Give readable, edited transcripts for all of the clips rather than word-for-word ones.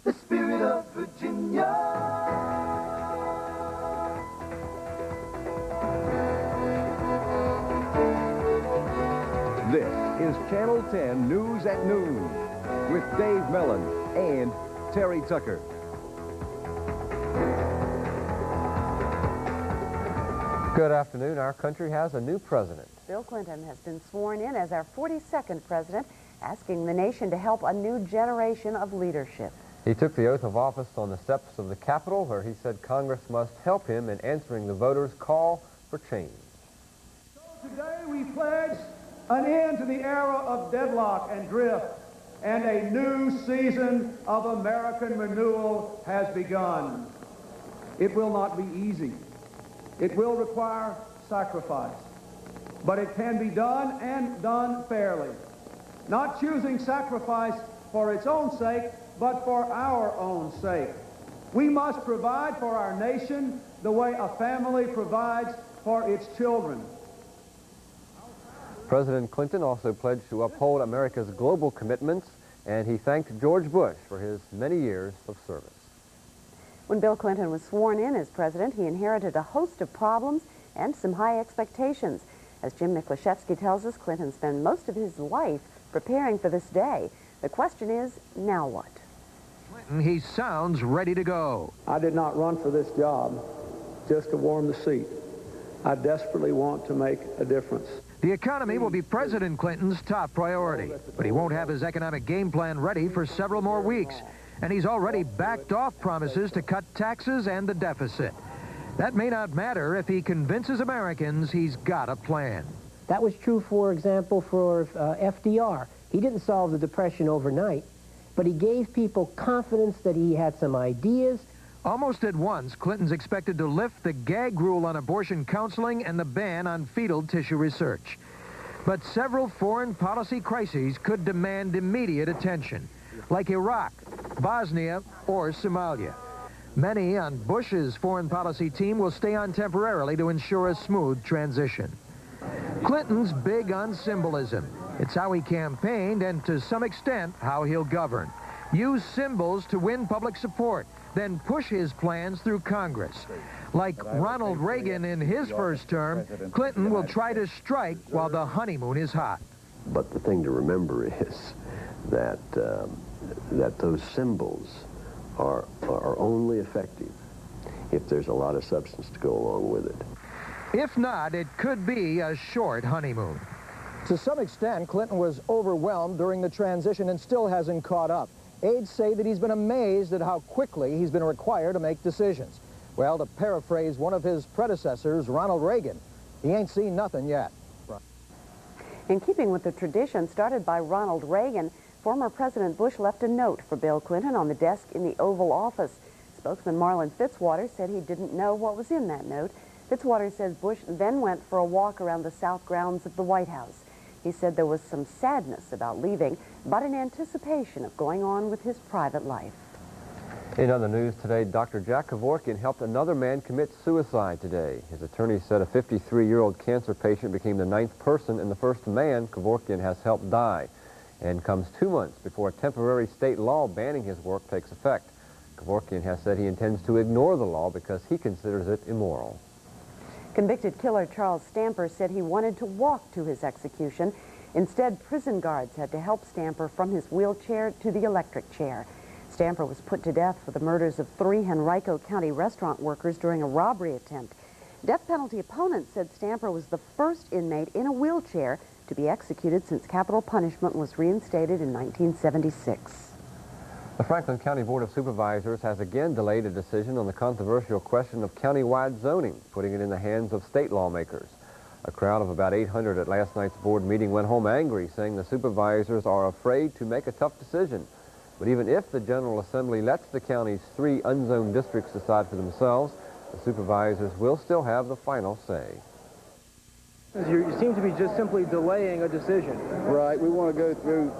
the spirit of Virginia. This is Channel 10 News at Noon with Dave Mellon and Terry Tucker. Good afternoon. Our country has a new president. Bill Clinton has been sworn in as our 42nd president, asking the nation to help a new generation of leadership. He took the oath of office on the steps of the Capitol, where he said Congress must help him in answering the voters' call for change. So today we pledge an end to the era of deadlock and drift, and a new season of American renewal has begun. It will not be easy. It will require sacrifice, but it can be done and done fairly. Not choosing sacrifice for its own sake, but for our own sake. We must provide for our nation the way a family provides for its children. President Clinton also pledged to uphold America's global commitments, and he thanked George Bush for his many years of service. When Bill Clinton was sworn in as president, he inherited a host of problems and some high expectations. As Jim Miklashevsky tells us, Clinton spent most of his life preparing for this day. The question is, now what? Clinton, he sounds ready to go. I did not run for this job just to warm the seat. I desperately want to make a difference. The economy will be President Clinton's top priority, but he won't have his economic game plan ready for several more weeks. And he's already backed off promises to cut taxes and the deficit. That may not matter if he convinces Americans he's got a plan. That was true, for example, for FDR. He didn't solve the Depression overnight, but he gave people confidence that he had some ideas. Almost at once, Clinton's expected to lift the gag rule on abortion counseling and the ban on fetal tissue research. But several foreign policy crises could demand immediate attention, like Iraq, Bosnia, or Somalia. Many on Bush's foreign policy team will stay on temporarily to ensure a smooth transition. Clinton's big on symbolism. It's how he campaigned and, to some extent, how he'll govern. Use symbols to win public support, then push his plans through Congress. Like Ronald Reagan in his first term, Clinton will try to strike while the honeymoon is hot. But the thing to remember is that those symbols are only effective if there's a lot of substance to go along with it. If not, it could be a short honeymoon. To some extent, Clinton was overwhelmed during the transition and still hasn't caught up. Aides say that he's been amazed at how quickly he's been required to make decisions. Well, to paraphrase one of his predecessors, Ronald Reagan, he ain't seen nothing yet. In keeping with the tradition started by Ronald Reagan, former President Bush left a note for Bill Clinton on the desk in the Oval Office. Spokesman Marlon Fitzwater said he didn't know what was in that note. Fitzwater says Bush then went for a walk around the south grounds of the White House. He said there was some sadness about leaving, but an anticipation of going on with his private life. In other news today, Dr. Jack Kevorkian helped another man commit suicide today. His attorney said a 53-year-old cancer patient became the 9th person and the first man Kevorkian has helped die, and comes 2 months before a temporary state law banning his work takes effect. Kevorkian has said he intends to ignore the law because he considers it immoral. Convicted killer Charles Stamper said he wanted to walk to his execution. Instead, prison guards had to help Stamper from his wheelchair to the electric chair. Stamper was put to death for the murders of 3 Henrico County restaurant workers during a robbery attempt. Death penalty opponents said Stamper was the first inmate in a wheelchair to be executed since capital punishment was reinstated in 1976. The Franklin County Board of Supervisors has again delayed a decision on the controversial question of county-wide zoning, putting it in the hands of state lawmakers. A crowd of about 800 at last night's board meeting went home angry, saying the supervisors are afraid to make a tough decision. But even if the General Assembly lets the county's 3 unzoned districts decide for themselves, the supervisors will still have the final say. You seem to be just simply delaying a decision. Right. We want to go through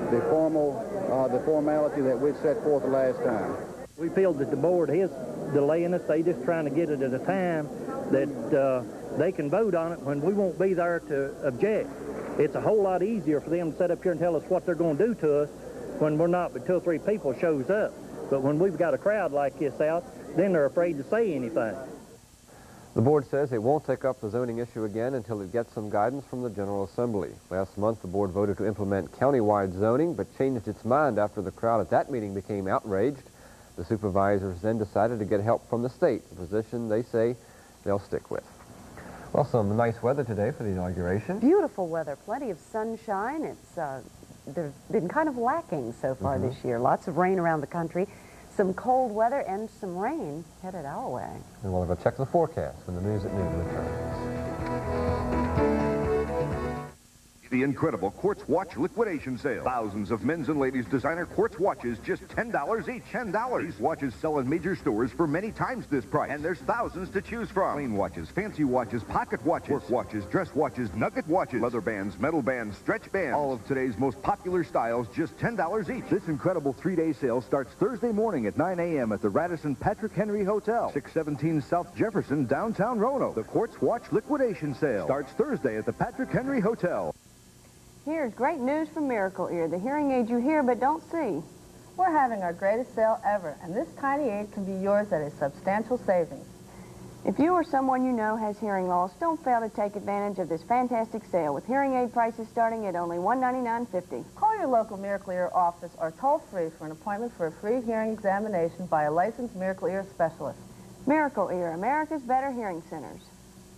the formality that we set forth the last time. We feel that the board is delaying us. They just trying to get it at a time that they can vote on it when we won't be there to object. It's a whole lot easier for them to sit up here and tell us what they're going to do to us when we're not, but 2 or 3 people shows up. But when we've got a crowd like this out, then they're afraid to say anything. The board says it won't take up the zoning issue again until it gets some guidance from the General Assembly. Last month, the board voted to implement county-wide zoning, but changed its mind after the crowd at that meeting became outraged. The supervisors then decided to get help from the state, a position they say they'll stick with. Well, some nice weather today for the inauguration. Beautiful weather, plenty of sunshine. It's they've been kind of lacking so far this year. Lots of rain around the country. Some cold weather and some rain headed our way. And we'll go check the forecast when the news at noon returns. The incredible Quartz Watch liquidation sale. Thousands of men's and ladies' designer Quartz watches, just $10 each. $10. These watches sell in major stores for many times this price. And there's thousands to choose from. Plain watches, fancy watches, pocket watches, work watches, dress watches, nugget watches, leather bands, metal bands, stretch bands. All of today's most popular styles, just $10 each. This incredible 3-day sale starts Thursday morning at 9 a.m. at the Radisson Patrick Henry Hotel, 617 South Jefferson, downtown Roanoke. The Quartz Watch liquidation sale starts Thursday at the Patrick Henry Hotel. Here's great news from Miracle Ear, the hearing aid you hear but don't see. We're having our greatest sale ever, and this tiny aid can be yours at a substantial savings. If you or someone you know has hearing loss, don't fail to take advantage of this fantastic sale with hearing aid prices starting at only $199.50. Call your local Miracle Ear office or toll free for an appointment for a free hearing examination by a licensed Miracle Ear specialist. Miracle Ear, America's better hearing centers.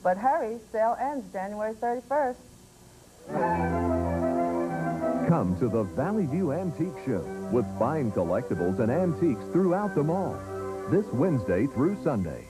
But hurry, sale ends January 31st. Come to the Valley View Antique Show with fine collectibles and antiques throughout the mall. This Wednesday through Sunday.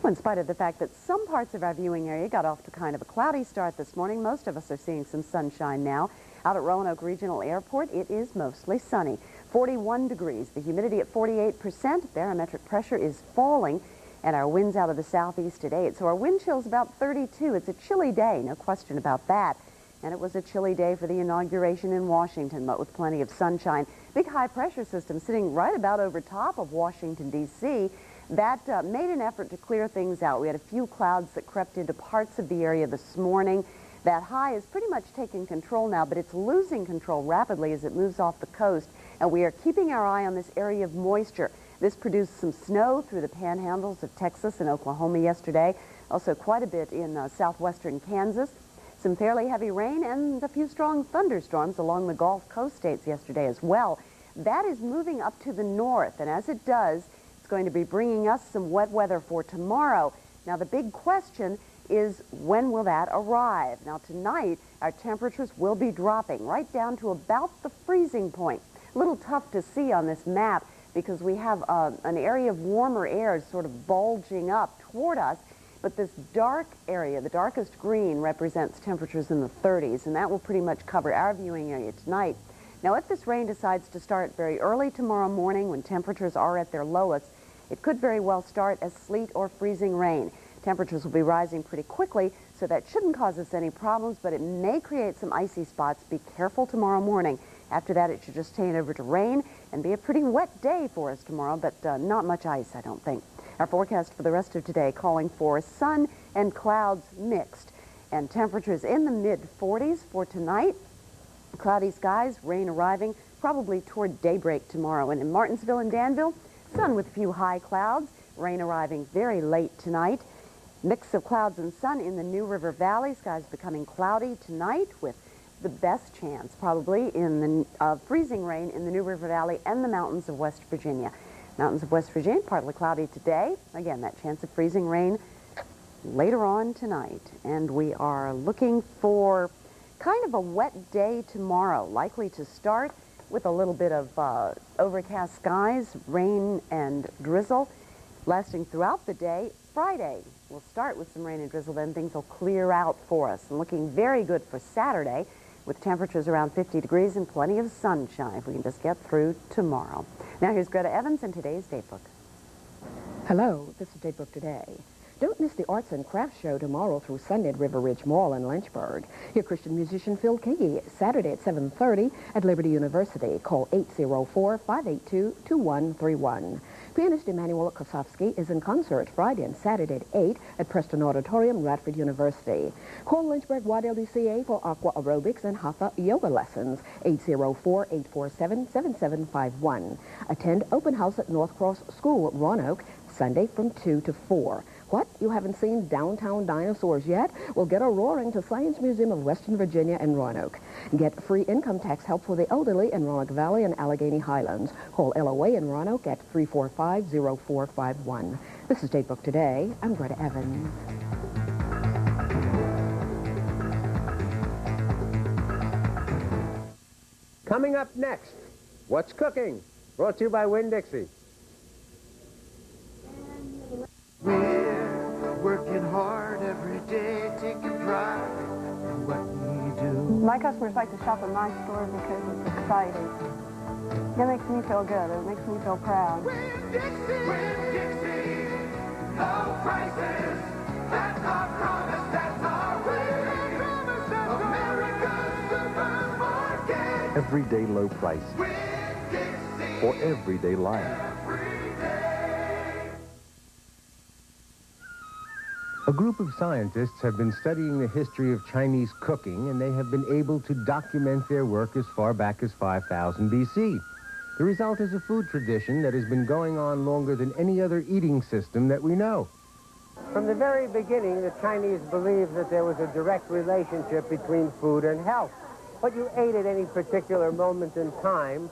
Well, in spite of the fact that some parts of our viewing area got off to kind of a cloudy start this morning, most of us are seeing some sunshine now. Out at Roanoke Regional Airport, it is mostly sunny. 41 degrees, the humidity at 48%, barometric pressure is falling, and our winds out of the southeast at 8. So our wind chill is about 32. It's a chilly day, no question about that. And it was a chilly day for the inauguration in Washington, but with plenty of sunshine. Big high-pressure system sitting right about over top of Washington, D.C. That made an effort to clear things out. We had a few clouds that crept into parts of the area this morning. That high is pretty much taking control now, but it's losing control rapidly as it moves off the coast. And we are keeping our eye on this area of moisture. This produced some snow through the panhandles of Texas and Oklahoma yesterday. Also quite a bit in southwestern Kansas. Some fairly heavy rain and a few strong thunderstorms along the Gulf Coast states yesterday as well. That is moving up to the north, and as it does, it's going to be bringing us some wet weather for tomorrow. Now, the big question is, when will that arrive? Now, tonight, our temperatures will be dropping right down to about the freezing point. A little tough to see on this map because we have an area of warmer air sort of bulging up toward us. But this dark area, the darkest green, represents temperatures in the 30s, and that will pretty much cover our viewing area tonight. Now, if this rain decides to start very early tomorrow morning when temperatures are at their lowest, it could very well start as sleet or freezing rain. Temperatures will be rising pretty quickly, so that shouldn't cause us any problems, but it may create some icy spots. Be careful tomorrow morning. After that, it should just change over to rain and be a pretty wet day for us tomorrow, but not much ice, I don't think. Our forecast for the rest of today calling for sun and clouds mixed, and temperatures in the mid-40s for tonight. Cloudy skies, rain arriving probably toward daybreak tomorrow. And in Martinsville and Danville, sun with a few high clouds, rain arriving very late tonight. Mix of clouds and sun in the New River Valley. Skies becoming cloudy tonight with the best chance probably in the freezing rain in the New River Valley and the mountains of West Virginia. Mountains of West Virginia, partly cloudy today. Again, that chance of freezing rain later on tonight. And we are looking for kind of a wet day tomorrow, likely to start with a little bit of overcast skies, rain and drizzle, lasting throughout the day. Friday, we'll start with some rain and drizzle, then things will clear out for us. And looking very good for Saturday, with temperatures around 50 degrees and plenty of sunshine, if we can just get through tomorrow. Now here's Greta Evans and today's Datebook. Hello, this is Datebook Today. Don't miss the Arts and Crafts Show tomorrow through Sunday at River Ridge Mall in Lynchburg. Hear Christian musician Phil Key Saturday at 7:30 at Liberty University. Call 804-582-2131. Pianist Emanuel Kosofsky is in concert Friday and Saturday at 8 at Preston Auditorium, Radford University. Call Lynchburg YWCA for aqua aerobics and hatha yoga lessons, 804-847-7751. Attend open house at North Cross School, Roanoke, Sunday from 2 to 4. What? You haven't seen downtown dinosaurs yet? Well, get a roaring to Science Museum of Western Virginia in Roanoke. Get free income tax help for the elderly in Roanoke Valley and Allegheny Highlands. Call LOA in Roanoke at 345-0451. This is Datebook Today. I'm Greta Evans. Coming up next, What's Cooking? Brought to you by Winn-Dixie. We're working hard every day, taking pride in what we do. My customers like to shop at my store because it's exciting. It makes me feel good. It makes me feel proud. Winn-Dixie, low prices, that's our promise, that's our way. America's supermarket. Everyday low price Winn-Dixie, for everyday life. A group of scientists have been studying the history of Chinese cooking, and they have been able to document their work as far back as 5000 BC. The result is a food tradition that has been going on longer than any other eating system that we know. From the very beginning, the Chinese believed that there was a direct relationship between food and health. What you ate at any particular moment in time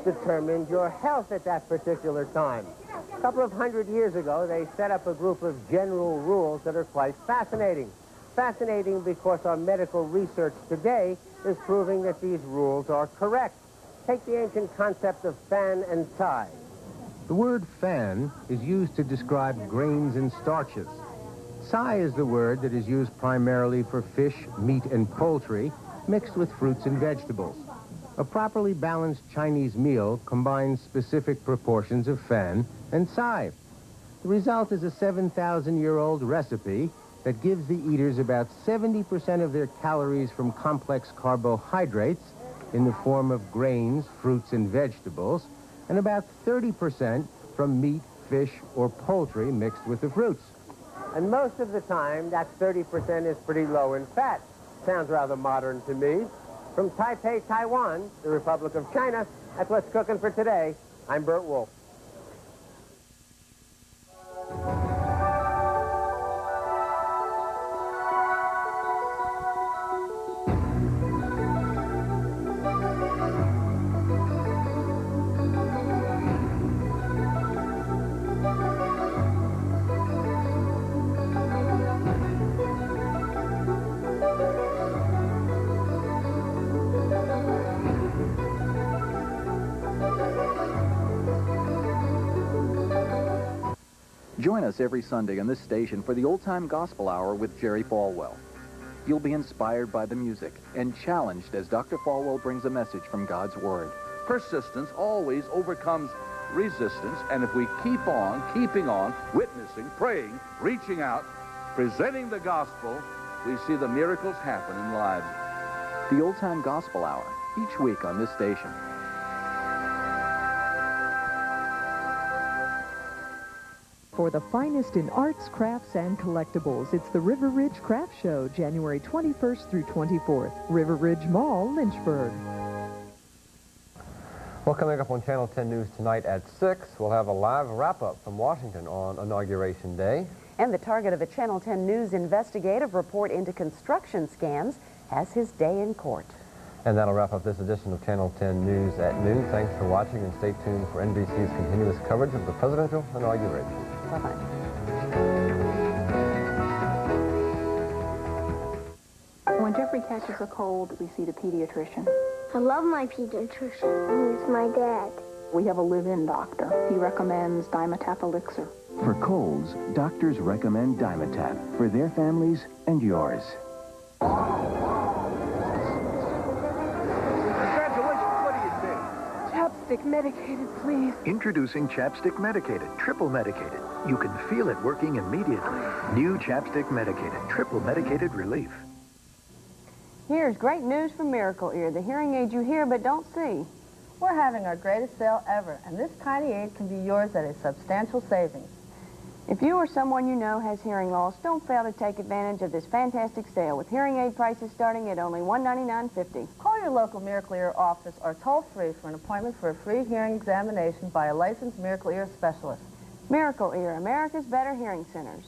determined your health at that particular time. A couple of hundred years ago, they set up a group of general rules that are quite fascinating. Fascinating because our medical research today is proving that these rules are correct. Take the ancient concept of fan and tie. The word fan is used to describe grains and starches. Tsai is the word that is used primarily for fish, meat, and poultry, mixed with fruits and vegetables. A properly balanced Chinese meal combines specific proportions of fan and tsai. The result is a 7,000-year-old recipe that gives the eaters about 70% of their calories from complex carbohydrates in the form of grains, fruits, and vegetables, and about 30% from meat, fish, or poultry mixed with the fruits. And most of the time, that 30% is pretty low in fat. Sounds rather modern to me. From Taipei, Taiwan, the Republic of China, that's What's Cooking for Today. I'm Bert Wolf. Join us every Sunday on this station for the Old Time Gospel Hour with Jerry Falwell. You'll be inspired by the music and challenged as Dr. Falwell brings a message from God's Word. Persistence always overcomes resistance, and if we keep on, keeping on, witnessing, praying, reaching out, presenting the gospel, we see the miracles happen in lives. The Old Time Gospel Hour, each week on this station. For the finest in arts, crafts, and collectibles, it's the River Ridge Craft Show, January 21st through 24th, River Ridge Mall, Lynchburg. Well, coming up on Channel 10 News tonight at 6, we'll have a live wrap-up from Washington on Inauguration Day. And the target of a Channel 10 News investigative report into construction scams has his day in court. And that'll wrap up this edition of Channel 10 News at noon. Thanks for watching, and stay tuned for NBC's continuous coverage of the presidential inauguration. Bye-bye. When Jeffrey catches a cold, we see the pediatrician. I love my pediatrician. He's my dad. We have a live-in doctor. He recommends Dimetap Elixir. For colds, doctors recommend Dimetap for their families and yours. Chapstick medicated, please. Introducing Chapstick Medicated, triple medicated. You can feel it working immediately. New Chapstick Medicated, triple medicated relief. Here's great news from Miracle Ear, the hearing aid you hear but don't see. We're having our greatest sale ever, and this tiny aid can be yours at a substantial savings. If you or someone you know has hearing loss, don't fail to take advantage of this fantastic sale with hearing aid prices starting at only $199.50. Call your local Miracle Ear office or toll free for an appointment for a free hearing examination by a licensed Miracle Ear specialist. Miracle Ear, America's Better Hearing Centers.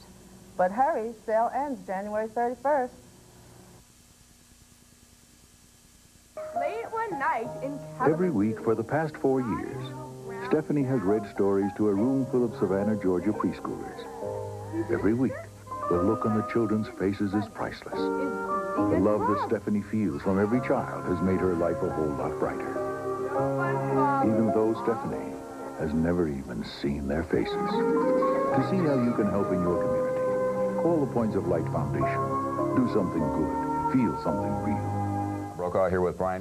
But hurry, sale ends January 31st. Late one night in Every week for the past 4 years, Stephanie has read stories to a room full of Savannah, Georgia preschoolers. Every week, the look on the children's faces is priceless. The love that Stephanie feels from every child has made her life a whole lot brighter. Even though Stephanie has never even seen their faces. To see how you can help in your community, call the Points of Light Foundation. Do something good. Feel something real. Brokaw here with Brian.